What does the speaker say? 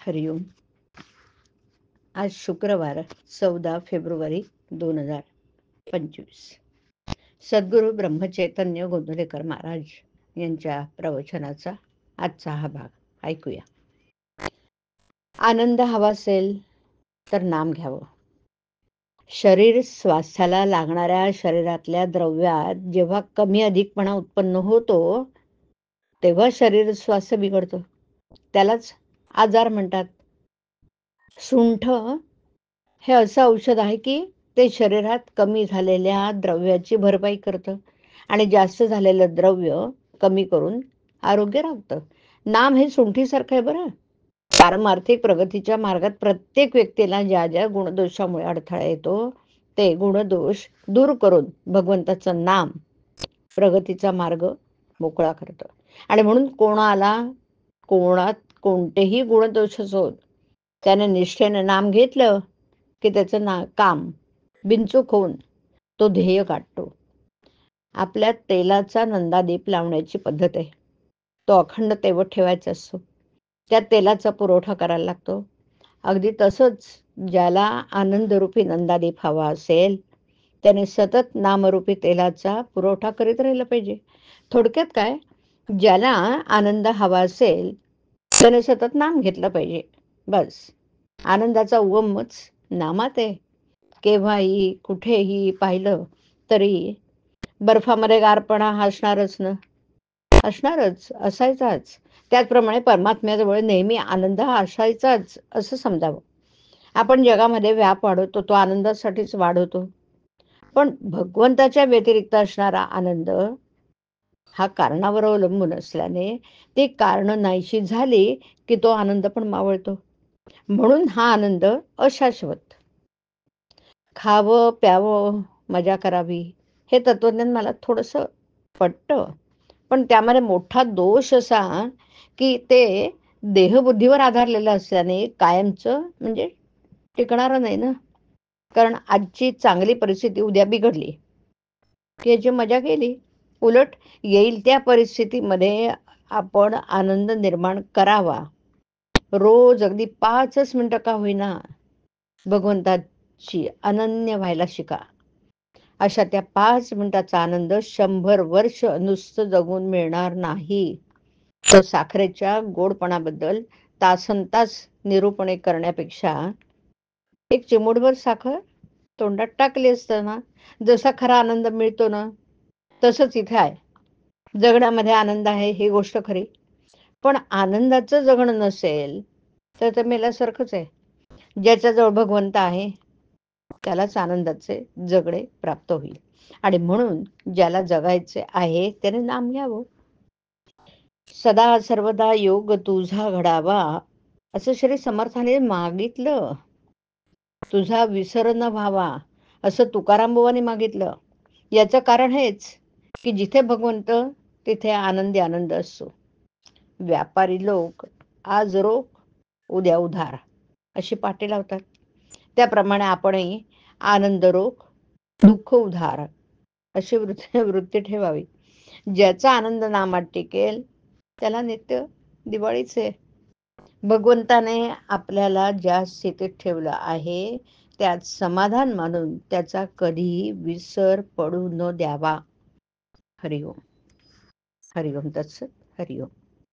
हरिओम. आज शुक्रवार 14 फेब्रुवारी 2025. सद्गुरू ब्रह्मचैतन्य गोंदवलेकर महाराज यांच्या प्रवचनाचा आजचा हा भाग ऐकूया. आनंद हवा असेल तर नाम घ्यावं. शरीर स्वास्थ्याला लागणाऱ्या शरीरातल्या द्रव्यात जेव्हा कमी अधिकपणा उत्पन्न होतो तेव्हा शरीर स्वास्थ्य बिघडतं. त्यालाच आजार म्हणतात. सुंठ हे असं औषध आहे की ते शरीरात कमी झालेल्या द्रव्याची भरपाई करतं आणि जास्त झालेलं द्रव्य कमी करून आरोग्य राखतं. नाम हे सुंठीसारखं आहे बरं. पारमार्थिक प्रगतीच्या मार्गात प्रत्येक व्यक्तीला ज्या ज्या गुणदोषामुळे अडथळा येतो ते गुणदोष दूर करून भगवंताचं नाम प्रगतीचा मार्ग मोकळा करतं. आणि म्हणून कोणात कोणतेही गुणदोष असोत त्याने निष्ठेने नाम घेतलं की त्याचं काम बिनचूक होऊन तो ध्येय गाठतो. आपल्या तेलाचा नंदादीप लावण्याची पद्धत आहे. तो अखंड तेवत ठेवायचा असतो. त्या तेलाचा पुरवठा करायला लागतो. अगदी तसंच ज्याला आनंदरूपी नंदादीप हवा असेल त्याने सतत नामरूपी तेलाचा पुरवठा करीत राहिला पाहिजे. थोडक्यात काय, ज्याला आनंद हवा असेल त्याने सतत नाम घेतलं पाहिजे. बस. आनंदाचा उगमच नामात आहे. केव्हाही कुठेही पाहिलं तरी बर्फामध्ये गारपणा असणारच, असायचाच. त्याचप्रमाणे परमात्म्याजवळ नेहमी आनंद हा असायचाच असं समजावं. आपण जगामध्ये व्याप वाढवतो तो आनंदासाठीच वाढवतो. पण भगवंताच्या व्यतिरिक्त असणारा आनंद हा कारणावर अवलंबून असल्याने ती कारण नाहीशी झाली की तो आनंद पण मावळतो. म्हणून हा आनंद अशाश्वत. खावं प्यावं मजा करावी हे तत्वज्ञान मला थोडंसं पटतं. पण त्यामध्ये मोठा दोष असा की ते देहबुद्धीवर आधारलेलं असल्याने कायमचं म्हणजे टिकणारं नाही ना. कारण आजची चांगली परिस्थिती उद्या बिघडली की याची मजा गेली. उलट येईल त्या परिस्थितीमध्ये आपण आनंद निर्माण करावा. रोज अगदी 5 मिनिटं का होईना भगवंताची अनन्य व्हायला शिका. अशा त्या 5 मिनिटाचा आनंद 100 वर्ष नुसतं जगून मिळणार नाही. तर साखरेच्या गोडपणाबद्दल तासनतास निरूपणे करण्यापेक्षा एक चिमूटभर साखर तोंडात टाकली असताना जसा खरा आनंद मिळतो ना तसंच इथे आहे. जगण्यामध्ये आनंद आहे ही गोष्ट खरी. पण आनंदाचं जगणं नसेल तर ते मेल्यासारखंच आहे. ज्याच्याजवळ भगवंत आहे त्यालाच आनंदाचे जगणे प्राप्त होईल. आणि म्हणून ज्याला जगायचे आहे त्याने नाम घ्यावं. सदा सर्वदा योग तुझा घडावा असं श्री समर्थाने मागितलं. तुझा विसर न व्हावा असं तुकाराम बुवांनी मागितलं. याचं कारण हेच की जिथे भगवंत तिथे आनंदी आनंद असतो. व्यापारी लोक आज रोख उद्या उधार अशी पाटी लावतात. त्याप्रमाणे आपणही आनंद रोख दुःख उधार अशी वृत्ती ठेवावी. ज्याचा आनंद नामात टिकेल त्याला नित्य दिवाळीच आहे. भगवंताने आपल्याला ज्या स्थितीत ठेवलं आहे त्यात समाधान मानून त्याचा कधीही विसर पडू न द्यावा. हरिओम. हरिओम तत्सत. हरिओम.